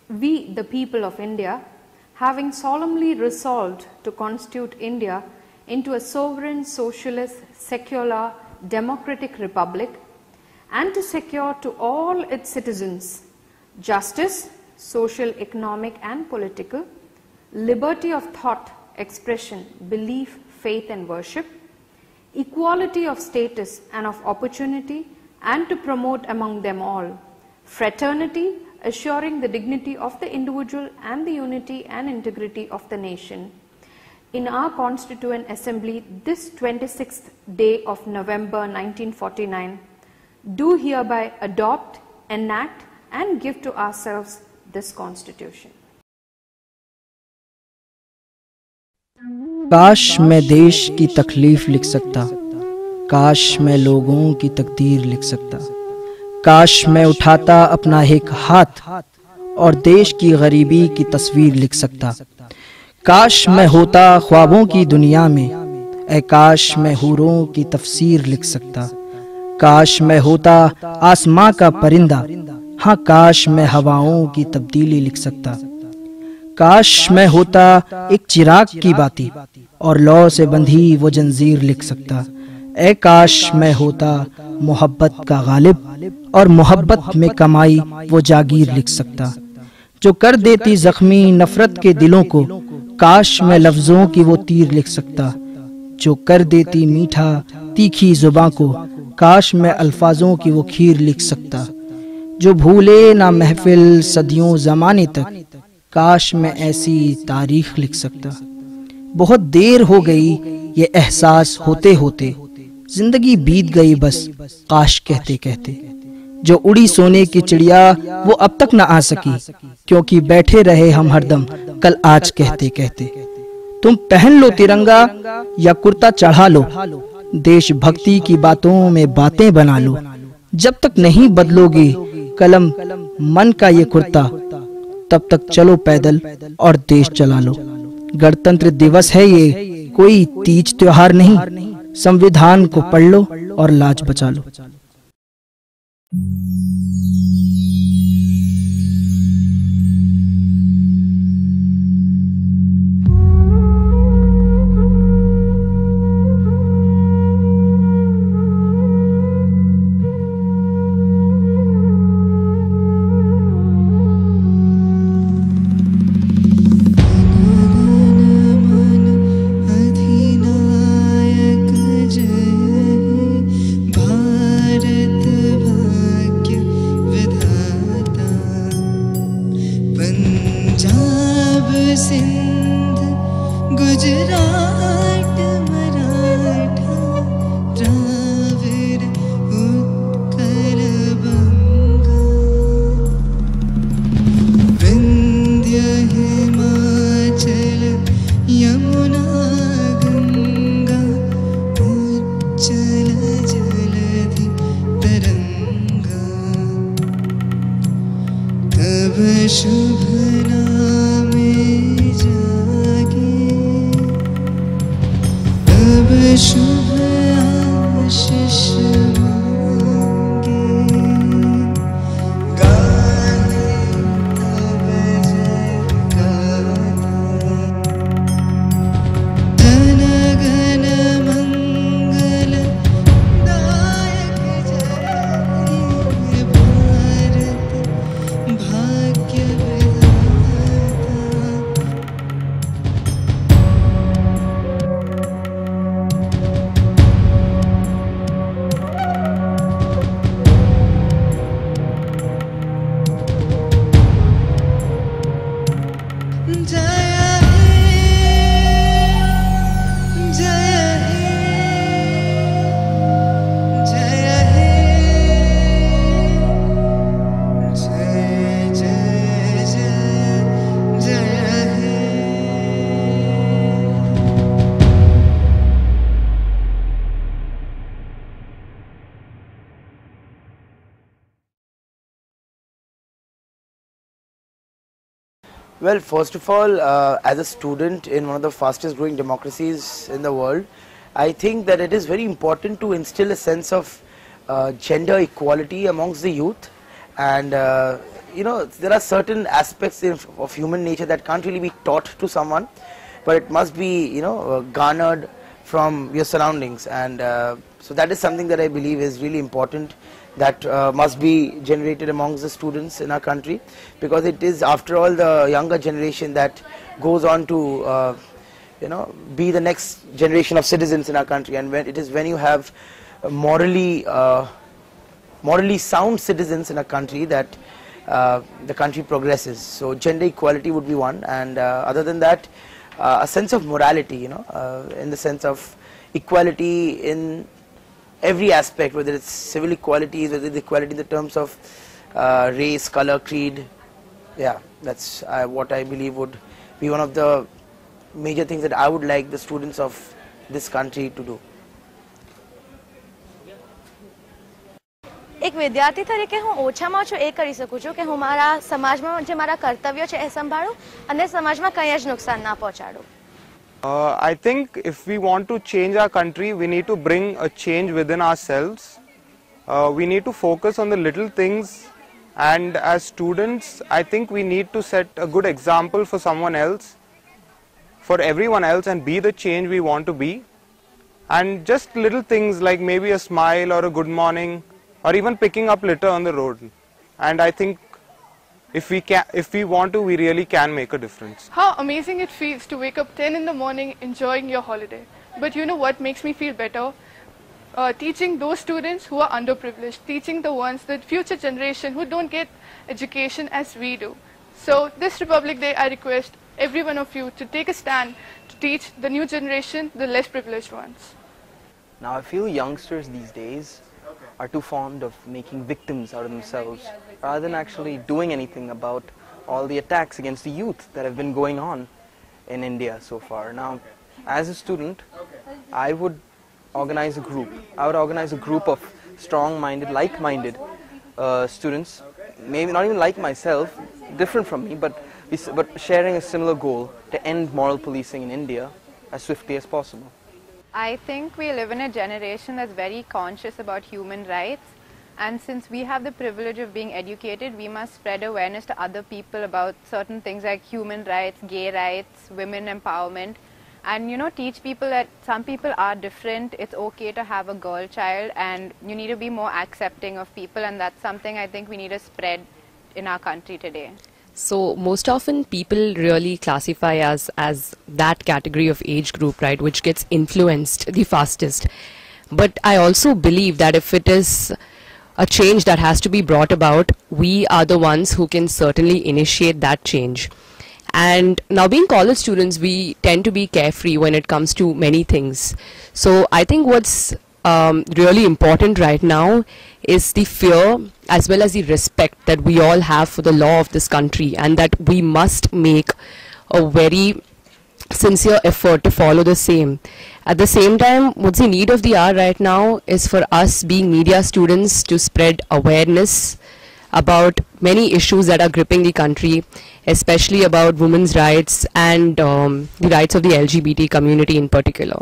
we, the people of India, having solemnly resolved to constitute India into a sovereign, socialist, secular, democratic republic, and to secure to all its citizens justice, social, economic and political, liberty of thought, expression, belief, faith and worship, equality of status and of opportunity, and to promote among them all fraternity, assuring the dignity of the individual and the unity and integrity of the nation. In our Constituent Assembly this 26th day of November 1949, do hereby adopt, enact and give to ourselves this Constitution. काश मैं देश की तकलीफ लिख सकता, काश मैं लोगों की तकदीर लिख सकता, काश मैं उठाता अपना एक हाथ और देश की गरीबी की तस्वीर लिख सकता, काश मैं होता ख्वाबों की दुनिया में, ऐ काश मैं हूरों की तफसीर लिख सकता, काश मैं होता आसमां का परिंदा, हाँ काश मैं हवाओं की तब्दीली लिख सकता, काश मैं होता एक चिराग की बाती और लौ से बंधी वो जंजीर लिख सकता, ऐ काश मैं होता मोहब्बत का गालिब और मोहब्बत में कमाई वो जागीर लिख सकता, जो कर देती जख्मी नफरत के दिलों को, काश मैं लफ्जों की वो तीर लिख सकता, जो कर देती मीठा तीखी जुबां को, काश मैं अल्फाजों की वो खीर लिख सकता, जो भूले ना महफिल सदियों जमाने तक, काश मैं ऐसी तारीख लिख सकता। बहुत देर हो गई ये एहसास होते होते, जिंदगी बीत गई बस काश कहते कहते, जो उड़ी सोने की चिड़िया वो अब तक न आ सकी, क्योंकि बैठे रहे हम हरदम कल आज कहते कहते। तुम पहन लो तिरंगा या कुर्ता चढ़ा लो, देशभक्ति की बातों में बातें बना लो, जब तक नहीं बदलोगे कलम मन का ये कुर्ता, तब तक चलो पैदल और देश चला लो। गणतंत्र दिवस है ये, कोई तीज त्योहार नहीं, संविधान को पढ़ लो और लाज बचा लो। शुभ नामे जागे, तब शुभ आशीष मांगे, गाए तब जयकारा, धन गण मंगल दायक जय भारत भाग्य Well, first of all, as a student in one of the fastest growing democracies in the world, I think that it is very important to instill a sense of gender equality amongst the youth, and you know, there are certain aspects of human nature that can't really be taught to someone, but it must be, you know, garnered from your surroundings. And so that is something that I believe is really important, that must be generated amongst the students in our country, because it is, after all, the younger generation that goes on to you know, be the next generation of citizens in our country. And when you have morally sound citizens in a country, that the country progresses. So gender equality would be one, and other than that, a sense of morality, you know, in the sense of equality in every aspect, whether it's civil equality, whether it's equality in the terms of race, color, creed. Yeah, that's what I believe would be one of the major things that I would like the students of this country to do. એક વિદ્યાર્થી તરીકે હું ઓછામાં ઓછું એ કરી શકું છું કે હું મારા સમાજમાં જે મારા કર્તવ્યો છે એ સંભાળું અને સમાજમાં કંઈ જ નુકસાન ના પહોંચાડું. I think if we want to change our country, we need to bring a change within ourselves. We need to focus on the little things, and as students, I think we need to set a good example for someone else, for everyone else, and be the change we want to be. And just little things like maybe a smile or a good morning, or even picking up litter on the road. And I think if we want to, we really can make a difference. How amazing it feels to wake up 10 in the morning enjoying your holiday. But you know what makes me feel better? Teaching those students who are underprivileged, teaching the ones, the future generation who don't get education as we do. So this Republic Day, I request every one of you to take a stand to teach the new generation, the less privileged ones. Now I feel youngsters these days are too fond of making victims out of themselves, rather than actually doing anything about all the attacks against the youth that have been going on in India so far. Now, as a student, I would organize a group. I would organize a group of strong-minded, like-minded students, maybe not even like myself, different from me, but sharing a similar goal to end moral policing in India as swiftly as possible. I think we live in a generation that's very conscious about human rights, and since we have the privilege of being educated, we must spread awareness to other people about certain things like human rights, gay rights, women empowerment, and, you know, teach people that some people are different. It's okay to have a girl child, and you need to be more accepting of people, and that's something I think we need to spread in our country today. So most often people really classify us as that category of age group, right, which gets influenced the fastest. But I also believe that if it is a change that has to be brought about, we are the ones who can certainly initiate that change. And now, being college students, we tend to be carefree when it comes to many things. So I think what's really important right now is the fear as well as the respect that we all have for the law of this country, and that we must make a very sincere effort to follow the same. At the same time, what's the need of the hour right now is for us, being media students, to spread awareness about many issues that are gripping the country, especially about women's rights and the rights of the LGBT community in particular.